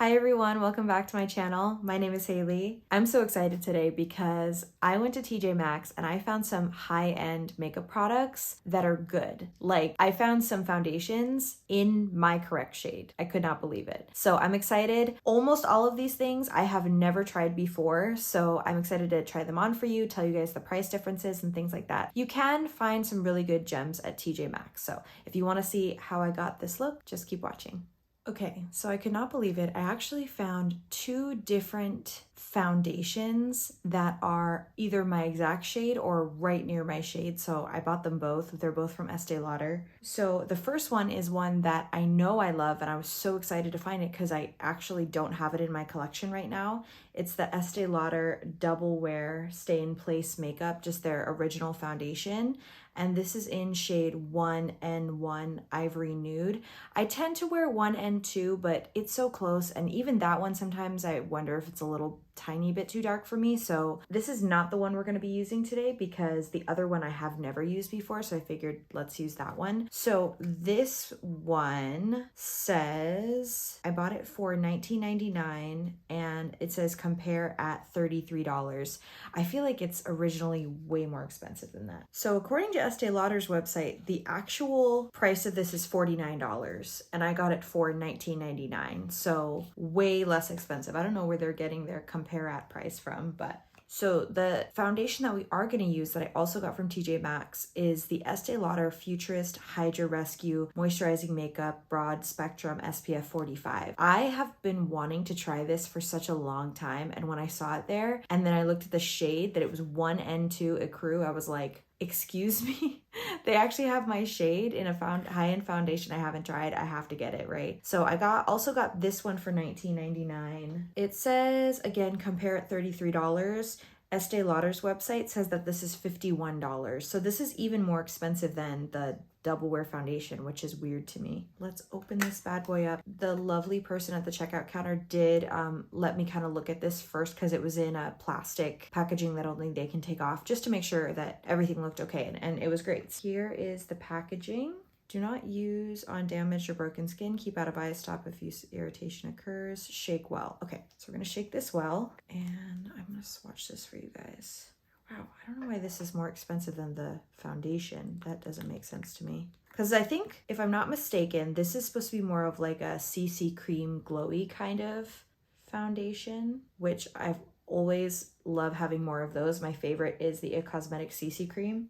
Hi everyone, welcome back to my channel. My name is Haley. I'm so excited today because I went to TJ Maxx and I found some high-end makeup products that are good. Like I found some foundations in my correct shade. I could not believe it. So I'm excited. Almost all of these things I have never tried before, so I'm excited to try them on for you, tell you guys the price differences and things like that. You can find some really good gems at TJ Maxx. So if you want to see how I got this look, just keep watching. Okay, so I could not believe it. I actually found two different foundations that are either my exact shade or right near my shade. So I bought them both. They're both from Estee Lauder. So the first one is one that I know I love and I was so excited to find it because I actually don't have it in my collection right now. It's the Estee Lauder Double Wear Stay in Place Makeup, just their original foundation. And this is in shade 1N1 Ivory Nude. I tend to wear 1N2, but it's so close. And even that one, sometimes I wonder if it's a little tiny bit too dark for me. So this is not the one we're going to be using today because the other one I have never used before. So I figured let's use that one. So this one says, I bought it for $19.99 and it says compare at $33. I feel like it's originally way more expensive than that. So according to Estee Lauder's website, the actual price of this is $49 and I got it for $19.99. So way less expensive. I don't know where they're getting their compare at price from, but so the foundation that we are going to use that I also got from TJ Maxx is the Estee Lauder Futurist Hydra Rescue Moisturizing Makeup Broad Spectrum SPF 45. I have been wanting to try this for such a long time, and when I saw it there and then I looked at the shade that it was 1N2 Ecru, I was like, excuse me? They actually have my shade in a high-end foundation I haven't tried. I have to get it, right? So I also got this one for $19.99. It says, again, compare at $33. Estee Lauder's website says that this is $51. So this is even more expensive than the Double Wear foundation, which is weird to me. Let's open this bad boy up. The lovely person at the checkout counter did let me kind of look at this first because it was in a plastic packaging that only they can take off, just to make sure that everything looked okay, and it was great. Here is the packaging. Do not use on damaged or broken skin. Keep out of eye. Stop if irritation occurs. Shake well. Okay, so we're gonna shake this well, and I'm gonna swatch this for you guys. Wow, I don't know why this is more expensive than the foundation. That doesn't make sense to me. Because I think, if I'm not mistaken, this is supposed to be more of like a CC cream glowy kind of foundation, which I've always love having more of those. My favorite is the It Cosmetics CC cream.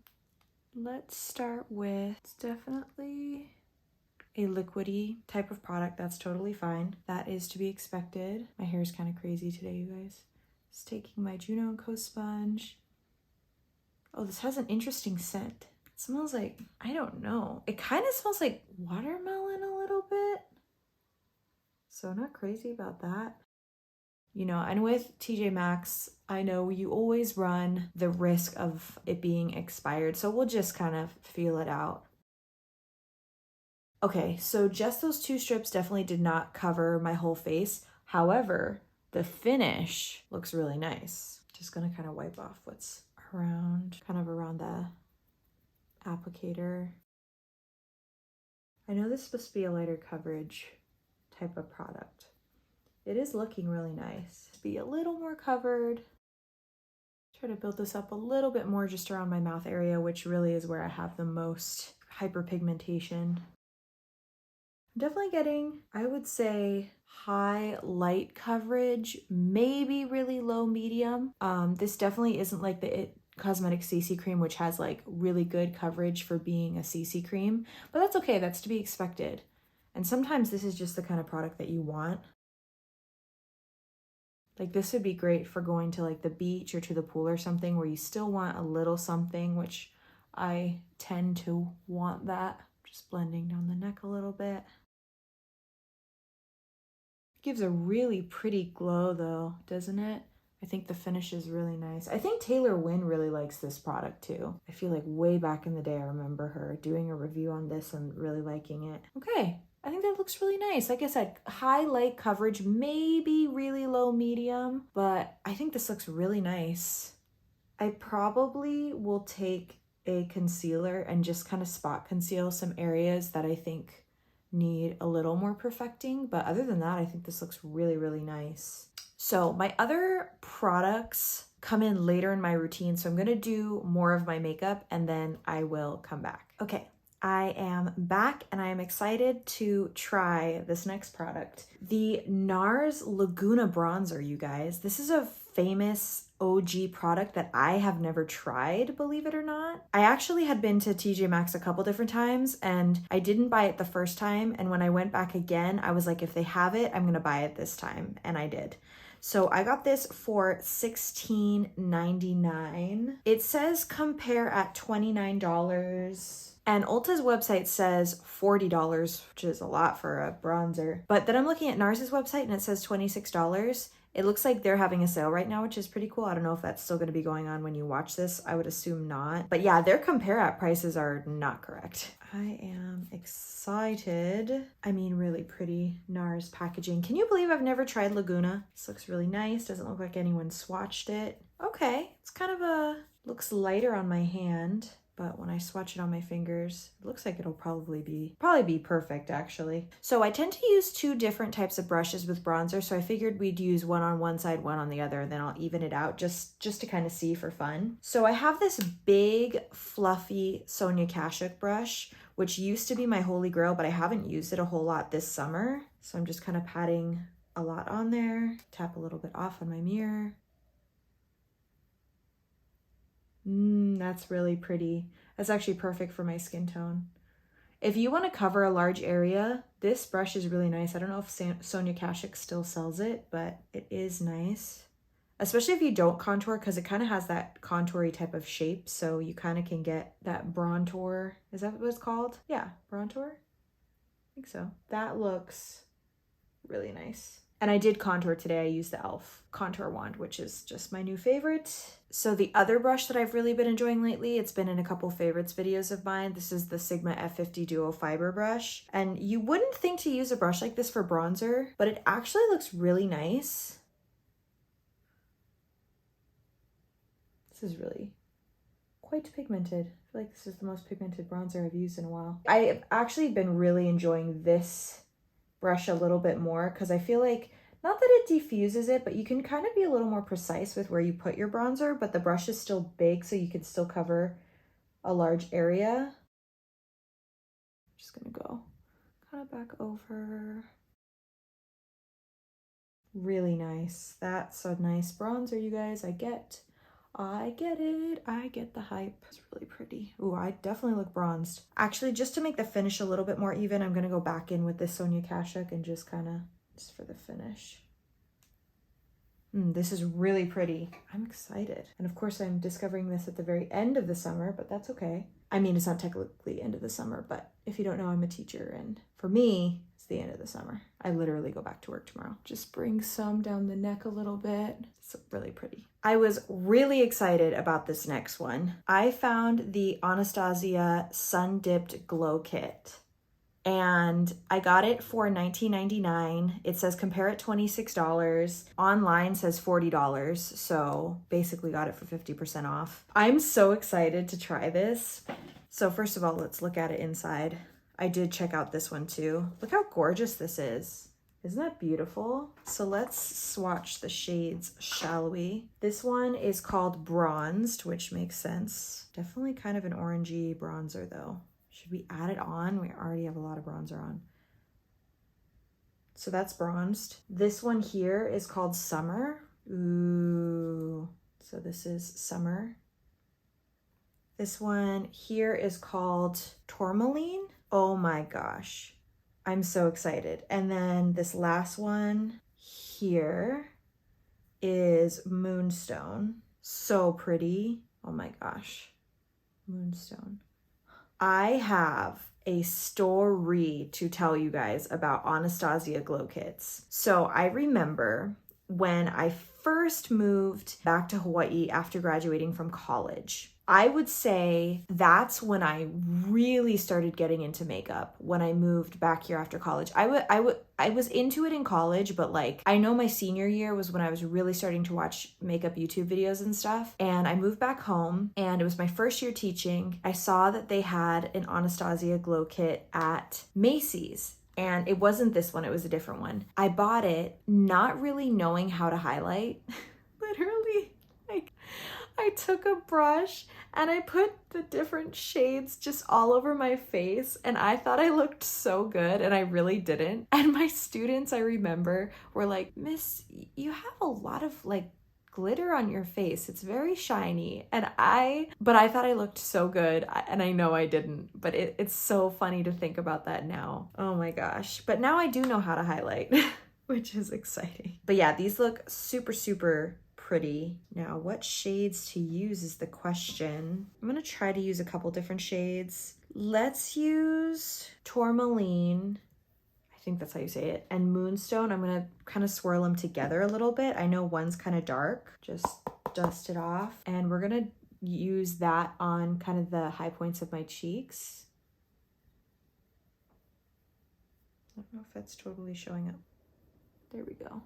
Let's start with, it's definitely a liquidy type of product. That's totally fine. That is to be expected. My hair is kind of crazy today, you guys. Just taking my Juno & Co sponge. Oh, this has an interesting scent. It smells like, I don't know. It kind of smells like watermelon a little bit. So not crazy about that. You know, and with TJ Maxx, I know you always run the risk of it being expired. So we'll just kind of feel it out. Okay, so just those two strips definitely did not cover my whole face. However, the finish looks really nice. Just gonna kind of wipe off what's around the applicator. I know this is supposed to be a lighter coverage type of product. It is looking really nice. Be a little more covered. Try to build this up a little bit more just around my mouth area, which really is where I have the most hyperpigmentation. I'm definitely getting, I would say, high light coverage, maybe really low medium. This definitely isn't like the It Cosmetics CC cream, which has like really good coverage for being a CC cream, but that's okay. That's to be expected. And sometimes this is just the kind of product that you want. Like this would be great for going to like the beach or to the pool or something where you still want a little something, which I tend to want that. Just blending down the neck a little bit. It gives a really pretty glow though, doesn't it? I think the finish is really nice. I think Taylor Wynn really likes this product too. I feel like way back in the day, I remember her doing a review on this and really liking it. Okay, I think that looks really nice. Like I said, high light coverage, maybe really low medium, but I think this looks really nice. I probably will take a concealer and just kind of spot conceal some areas that I think need a little more perfecting, but other than that, I think this looks really, really nice. So my other products come in later in my routine, so I'm gonna do more of my makeup and then I will come back. Okay, I am back and I am excited to try this next product. The NARS Laguna Bronzer, you guys. This is a famous OG product that I have never tried, believe it or not. I actually had been to TJ Maxx a couple different times and I didn't buy it the first time. And when I went back again, I was like, if they have it, I'm gonna buy it this time. And I did. So I got this for $16.99. It says compare at $29. And Ulta's website says $40, which is a lot for a bronzer. But then I'm looking at NARS's website and it says $26. It looks like they're having a sale right now, which is pretty cool. I don't know if that's still going to be going on when you watch this. I would assume not. But yeah, their compare at prices are not correct. I am excited. I mean, really pretty NARS packaging. Can you believe I've never tried Laguna? This looks really nice. Doesn't look like anyone swatched it. Okay, it's kind of looks lighter on my hand. But when I swatch it on my fingers, it looks like it'll probably be perfect actually. So I tend to use two different types of brushes with bronzer. So I figured we'd use one on one side, one on the other, and then I'll even it out just to kind of see for fun. So I have this big fluffy Sonia Kashuk brush, which used to be my holy grail, but I haven't used it a whole lot this summer. So I'm just kind of patting a lot on there, tap a little bit off on my mirror. That's really pretty. That's actually perfect for my skin tone. If you want to cover a large area, this brush is really nice. I don't know if Sonia Kashuk still sells it, but it is nice. Especially if you don't contour, because it kind of has that contoury type of shape, so you kind of can get that bronzer. Is that what it's called? Yeah, bronzer? I think so. That looks really nice. And I did contour today. I used the e.l.f. contour wand, which is just my new favorite. So the other brush that I've really been enjoying lately, it's been in a couple favorites videos of mine. This is the Sigma F50 Duo Fiber brush. And you wouldn't think to use a brush like this for bronzer, but it actually looks really nice. This is really quite pigmented. I feel like this is the most pigmented bronzer I've used in a while. I've actually been really enjoying this brush a little bit more because I feel like, not that it diffuses it, but you can kind of be a little more precise with where you put your bronzer, but the brush is still big so you can still cover a large area. I'm just gonna go kind of back over. Really nice. That's a nice bronzer, you guys. I get it. I get the hype. It's really pretty. Ooh, I definitely look bronzed. Actually, just to make the finish a little bit more even, I'm gonna go back in with this Sonia Kashuk and just kind of, just for the finish. This is really pretty. I'm excited. And of course, I'm discovering this at the very end of the summer, but that's okay. I mean, it's not technically end of the summer, but if you don't know, I'm a teacher, and for me, it's the end of the summer. I literally go back to work tomorrow. Just bring some down the neck a little bit. It's really pretty. I was really excited about this next one. I found the Anastasia Sun Dipped Glow Kit, and I got it for $19.99. It says compare at $26. Online says $40, so basically got it for 50% off. I'm so excited to try this. So first of all, let's look at it inside. I did check out this one too. Look how gorgeous this is. Isn't that beautiful? So let's swatch the shades, shall we? This one is called Bronzed, which makes sense. Definitely kind of an orangey bronzer though. Should we add it on? We already have a lot of bronzer on. So that's bronzed. This one here is called Summer. Ooh. So this is Summer. This one here is called Tourmaline. Oh my gosh. I'm so excited. And then this last one here is Moonstone. So pretty. Oh my gosh. Moonstone. I have a story to tell you guys about Anastasia Glow Kits. So I remember when I first moved back to Hawaii after graduating from college. I would say that's when I really started getting into makeup, when I moved back here after college. I was into it in college, but like, I know my senior year was when I was really starting to watch makeup YouTube videos and stuff. And I moved back home and it was my first year teaching. I saw that they had an Anastasia Glow Kit at Macy's. and it wasn't this one, it was a different one. I bought it not really knowing how to highlight. Literally, like, I took a brush and I put the different shades just all over my face, and I thought I looked so good, and I really didn't. And my students, I remember, were like, "Miss, you have a lot of like glitter on your face. It's very shiny." But I thought I looked so good, and I know I didn't, but it's so funny to think about that now. Oh my gosh. But now I do know how to highlight, which is exciting. But yeah, these look super, super pretty. Now, what shades to use is the question. I'm gonna try to use a couple different shades. Let's use tourmaline, I think that's how you say it, and moonstone. I'm gonna kind of swirl them together a little bit. I know one's kind of dark. Just dust it off. And we're gonna use that on kind of the high points of my cheeks. I don't know if that's totally showing up. There we go.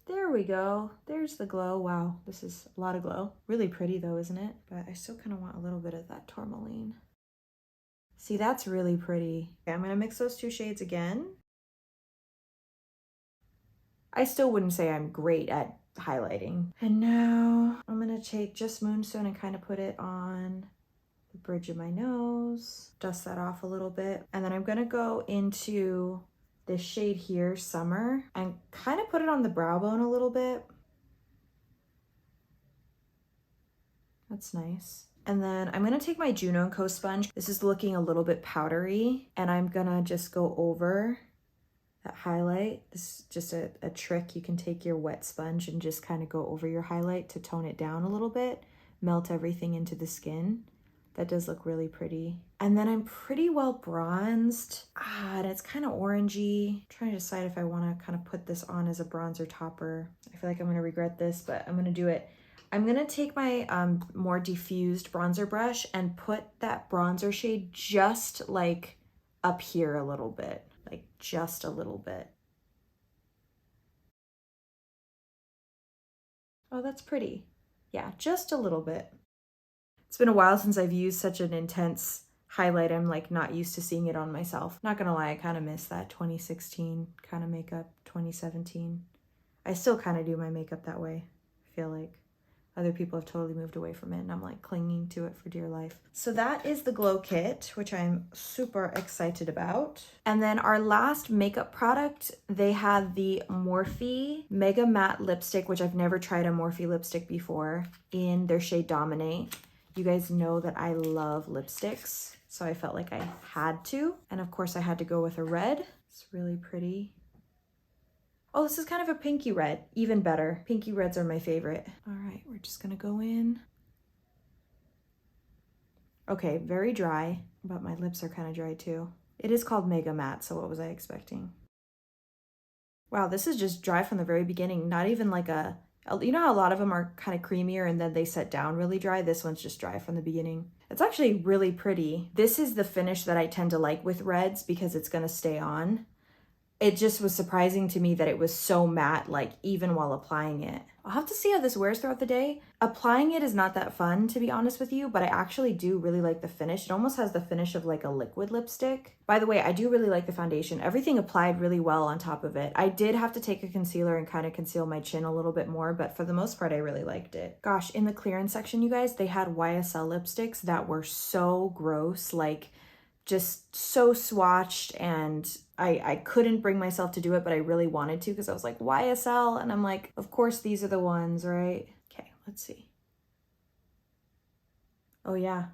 There we go. There's the glow. Wow, this is a lot of glow. Really pretty though, isn't it? But I still kind of want a little bit of that tourmaline. See, that's really pretty. Okay, I'm gonna mix those two shades again. I still wouldn't say I'm great at highlighting. And now I'm gonna take just moonstone and kind of put it on the bridge of my nose, dust that off a little bit. And then I'm gonna go into this shade here, Summer, and kind of put it on the brow bone a little bit. That's nice. And then I'm gonna take my Juno & Co sponge. This is looking a little bit powdery, and I'm gonna just go over that highlight. This is just a trick. You can take your wet sponge and just kind of go over your highlight to tone it down a little bit, melt everything into the skin. That does look really pretty. And then I'm pretty well bronzed. And it's kind of orangey. I'm trying to decide if I want to kind of put this on as a bronzer topper. I feel like I'm going to regret this, but I'm going to do it. I'm going to take my more diffused bronzer brush and put that bronzer shade just like up here a little bit. Like just a little bit. Oh, that's pretty. Yeah, just a little bit. It's been a while since I've used such an intense highlight. I'm like not used to seeing it on myself. Not gonna lie, I kind of miss that 2016 kind of makeup, 2017. I still kind of do my makeup that way. I feel like other people have totally moved away from it, and I'm like clinging to it for dear life. So that is the glow kit, which I'm super excited about. And then our last makeup product, they had the Morphe Mega Matte Lipstick, which I've never tried a Morphe lipstick before, in their shade Dominate. You guys know that I love lipsticks, so I felt like I had to. And of course I had to go with a red. It's really pretty. Oh, this is kind of a pinky red, even better. Pinky reds are my favorite. All right, we're just gonna go in. Okay, very dry, but my lips are kind of dry too. It is called Mega Matte, so what was I expecting? Wow, this is just dry from the very beginning. Not even like you know how a lot of them are kind of creamier and then they set down really dry? This one's just dry from the beginning. It's actually really pretty. This is the finish that I tend to like with reds because it's gonna stay on. It just was surprising to me that it was so matte, like even while applying it. I'll have to see how this wears throughout the day. Applying it is not that fun, to be honest with you, but I actually do really like the finish. It almost has the finish of like a liquid lipstick. By the way, I do really like the foundation. Everything applied really well on top of it. I did have to take a concealer and kind of conceal my chin a little bit more, but for the most part, I really liked it. Gosh, in the clearance section, you guys, they had YSL lipsticks that were so gross, like just so swatched, and I couldn't bring myself to do it, but I really wanted to because I was like, YSL, and I'm like, of course these are the ones, right? Okay, let's see. Oh yeah,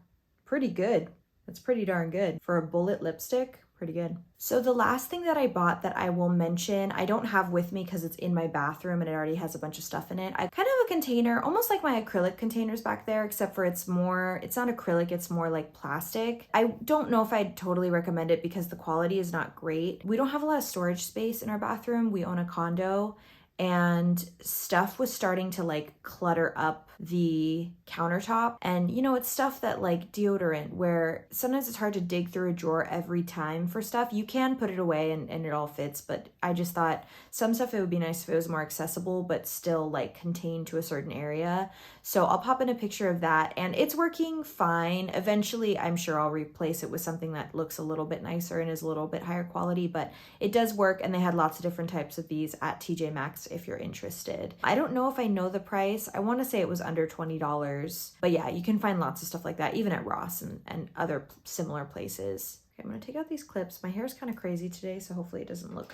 pretty good. That's pretty darn good. For a bullet lipstick, pretty good. So the last thing that I bought that I will mention, I don't have with me because it's in my bathroom and it already has a bunch of stuff in it. I kind of have a container, almost like my acrylic containers back there, except for it's not acrylic, it's more like plastic. I don't know if I'd totally recommend it because the quality is not great. We don't have a lot of storage space in our bathroom. We own a condo, and stuff was starting to like clutter up the countertop. And you know, it's stuff that like deodorant, where sometimes it's hard to dig through a drawer every time for stuff. You can put it away and it all fits, but I just thought some stuff it would be nice if it was more accessible but still like contained to a certain area. So I'll pop in a picture of that, and it's working fine. Eventually I'm sure I'll replace it with something that looks a little bit nicer and is a little bit higher quality, but it does work. And they had lots of different types of these at TJ Maxx if you're interested. I don't know if I know the price. I want to say it was under $20, but yeah, you can find lots of stuff like that even at Ross and other similar places. Okay, I'm gonna take out these clips. My hair is kind of crazy today, so hopefully it doesn't look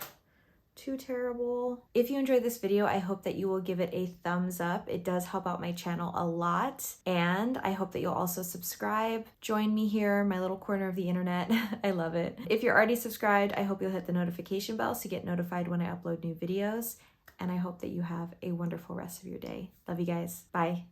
too terrible. If you enjoyed this video, I hope that you will give it a thumbs up. It does help out my channel a lot. And I hope that you'll also subscribe. Join me here, my little corner of the internet. I love it. If you're already subscribed, I hope you'll hit the notification bell to get notified when I upload new videos. And I hope that you have a wonderful rest of your day. Love you guys. Bye.